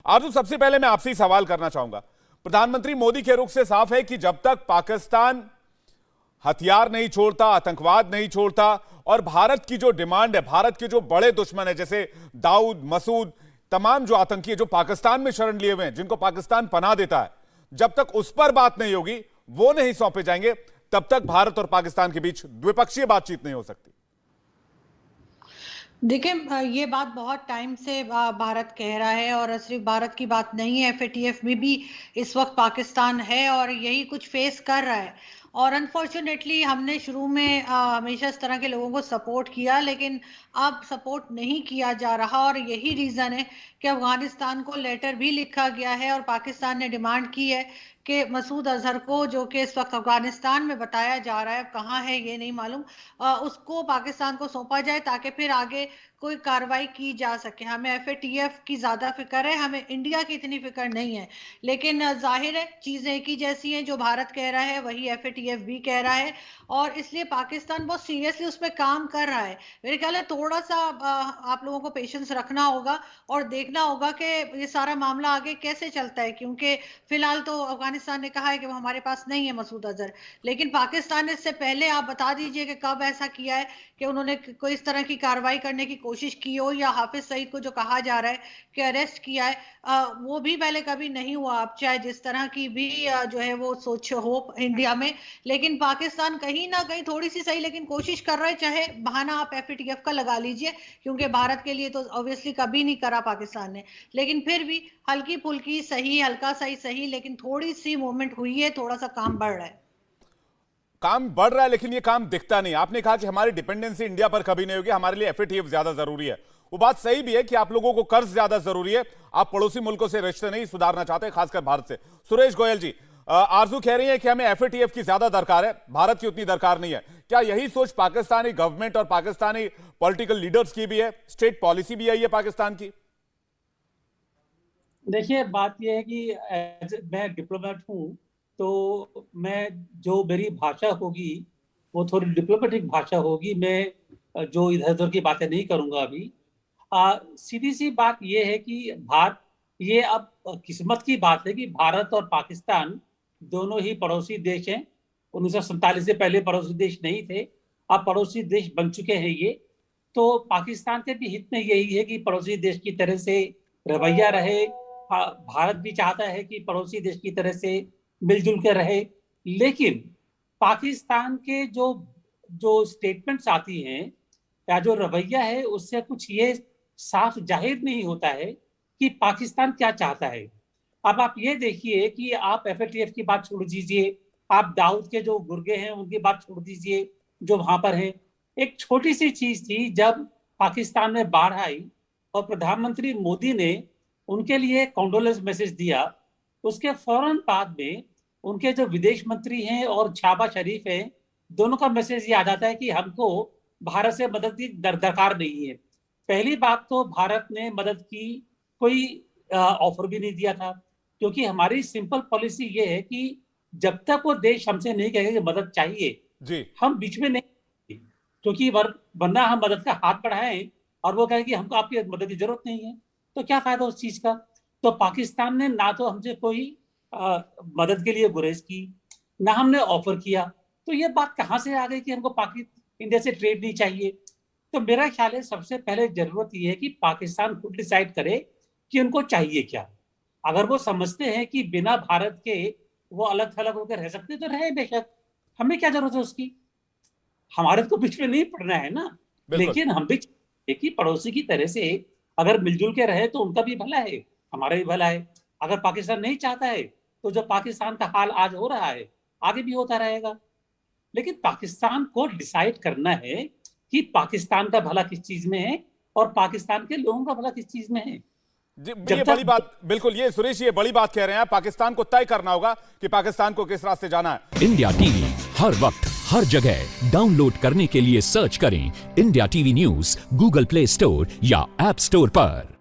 आरजू, सबसे पहले मैं आपसे ही सवाल करना चाहूंगा। प्रधानमंत्री मोदी के रुख से साफ है कि जब तक पाकिस्तान हथियार नहीं छोड़ता, आतंकवाद नहीं छोड़ता और भारत की जो डिमांड है, भारत के जो बड़े दुश्मन है जैसे दाऊद, मसूद, तमाम जो आतंकी है जो पाकिस्तान में शरण लिए हुए हैं, जिनको पाकिस्तान पनाह देता है, जब तक उस पर बात नहीं होगी, वो नहीं सौंपे जाएंगे, तब तक भारत और पाकिस्तान के बीच द्विपक्षीय बातचीत नहीं हो सकती। देखिए, ये बात बहुत टाइम से भारत कह रहा है और सिर्फ भारत की बात नहीं है। एफएटीएफ में भी इस वक्त पाकिस्तान है और यही कुछ फेस कर रहा है। और अनफॉर्चुनेटली हमने शुरू में हमेशा इस तरह के लोगों को सपोर्ट किया, लेकिन अब सपोर्ट नहीं किया जा रहा और यही रीज़न है कि अफगानिस्तान को लेटर भी लिखा गया है और पाकिस्तान ने डिमांड की है कि मसूद अजहर को, जो कि इस वक्त अफगानिस्तान में बताया जा रहा है, कहाँ है ये नहीं मालूम, उसको पाकिस्तान को सौंपा जाए ताकि फिर आगे कोई कार्रवाई की जा सके। हमें एफएटीएफ की ज़्यादा फिक्र है, हमें इंडिया की इतनी फिक्र नहीं है। लेकिन जाहिर है चीज़ें एक ही जैसी हैं, जो भारत कह रहा है वही एफएटीएफ भी कह रहा है और इसलिए पाकिस्तान बहुत सीरियसली उस पर काम कर रहा है। मेरे ख्याल है थोड़ा सा आप लोगों को पेशेंस रखना होगा और देखना होगा कि ये सारा मामला आगे कैसे चलता है, क्योंकि फिलहाल तो अफगानिस्तान ने कहा है कि वो हमारे पास नहीं है मसूद अजहर, लेकिन पाकिस्तान ने इससे पहले आप बता दीजिए कि कब ऐसा किया है कि उन्होंने कोई इस तरह की कार्रवाई करने की कोशिश की हो, या हाफिज सईद को जो कहा जा रहा है कि अरेस्ट किया है, वो भी पहले कभी नहीं हुआ। आप चाहे जिस तरह की भी जो है वो सोच हो इंडिया में, लेकिन पाकिस्तान कहीं ना कहीं थोड़ी सी सही लेकिन कोशिश कर रहा है। चाहे बहाना आप एफएटीएफ का लगा लीजिए, क्योंकि भारत के लिए तो ऑब्वियसली कभी नहीं करा पाकिस्तान ने, लेकिन फिर भी हल्की फुल्की सही, हल्का सही सही, लेकिन थोड़ी सी मूवमेंट हुई है, थोड़ा सा काम बढ़ रहा है। काम बढ़ रहा है लेकिन ये काम दिखता नहीं। आपने कहा कि हमारी डिपेंडेंसी इंडिया पर कभी नहीं होगी, हमारे लिए एफएटीएफ ज्यादा जरूरी है। वो बात सही भी है कि आप लोगों को कर्ज ज्यादा जरूरी है, आप पड़ोसी मुल्कों से रिश्ते नहीं सुधारना चाहते, खासकर भारत से। सुरेश गोयल जी, आरजू कह रही है कि हमें एफएटीएफ की ज्यादा दरकार है, भारत की उतनी दरकार नहीं है। क्या यही सोच पाकिस्तानी गवर्नमेंट और पाकिस्तानी पॉलिटिकल लीडर्स की भी है? स्टेट पॉलिसी भी यही है पाकिस्तान की? देखिए, बात यह है कि मैं डिप्लोमेट हूँ, तो मैं जो मेरी भाषा होगी वो थोड़ी डिप्लोमेटिक भाषा होगी। मैं जो इधर उधर की बातें नहीं करूंगा अभी। सीधी सी बात यह है कि ये अब किस्मत की बात है कि भारत और पाकिस्तान दोनों ही पड़ोसी देश हैं। 1947 से पहले पड़ोसी देश नहीं थे, अब पड़ोसी देश बन चुके हैं ये। तो पाकिस्तान के भी हित में यही है कि पड़ोसी देश की तरह से रवैया रहे। भारत भी चाहता है कि पड़ोसी देश की तरह से मिलजुल के रहे, लेकिन पाकिस्तान के जो जो स्टेटमेंट्स आती हैं या जो रवैया है, उससे कुछ ये साफ जाहिर नहीं होता है कि पाकिस्तान क्या चाहता है। अब आप ये देखिए कि आप एफएटीएफ की बात छोड़ दीजिए, आप दाऊद के जो गुर्गे हैं उनकी बात छोड़ दीजिए जो वहां पर हैं। एक छोटी सी चीज थी, जब पाकिस्तान में बाढ़ आई और प्रधानमंत्री मोदी ने उनके लिए कॉन्डोलेंस मैसेज दिया, उसके फौरन बाद में उनके जो विदेश मंत्री हैं और शहबाज शरीफ हैं, दोनों का मैसेज ये आ जाता है कि हमको भारत से मदद की दरकार नहीं है। पहली बात तो भारत ने मदद की कोई ऑफर भी नहीं दिया था, क्योंकि हमारी सिंपल पॉलिसी ये है कि जब तक वो देश हमसे नहीं कहेगा कि मदद चाहिए जी, हम बीच में नहीं, क्योंकि वरना हम मदद का हाथ बढ़ाएं और वो कहे कि हमको आपकी मदद की जरूरत नहीं है, तो क्या फायदा उस चीज का। तो पाकिस्तान ने ना तो हमसे कोई मदद के लिए गुरेज की, ना हमने ऑफर किया। तो ये बात कहाँ से आ गई कि हमको इंडिया से ट्रेड नहीं चाहिए। तो मेरा ख्याल है सबसे पहले जरूरत ये है कि पाकिस्तान खुद डिसाइड करे कि उनको चाहिए क्या। अगर वो समझते हैं कि बिना भारत के वो अलग थलग होकर रह सकते तो रहे, बेशक, हमें क्या जरूरत है उसकी। हमारे तो बीच में नहीं पड़ना है ना। लेकिन हम भी एक ही पड़ोसी की तरह से अगर मिलजुल के रहे तो उनका भी भला है, हमारा भी भला है। अगर पाकिस्तान नहीं चाहता है तो जो पाकिस्तान का हाल आज हो रहा है आगे भी होता रहेगा। लेकिन पाकिस्तान को डिसाइड करना है कि पाकिस्तान का भला किस चीज में है और पाकिस्तान के लोगों का भला किस चीज में है। ये बड़ी बात, बिल्कुल, ये सुरेश ये बड़ी बात कह रहे हैं। पाकिस्तान को तय करना होगा कि पाकिस्तान को किस रास्ते जाना है। इंडिया टीवी हर वक्त हर जगह डाउनलोड करने के लिए सर्च करें India TV news Google play store या ऐप स्टोर पर।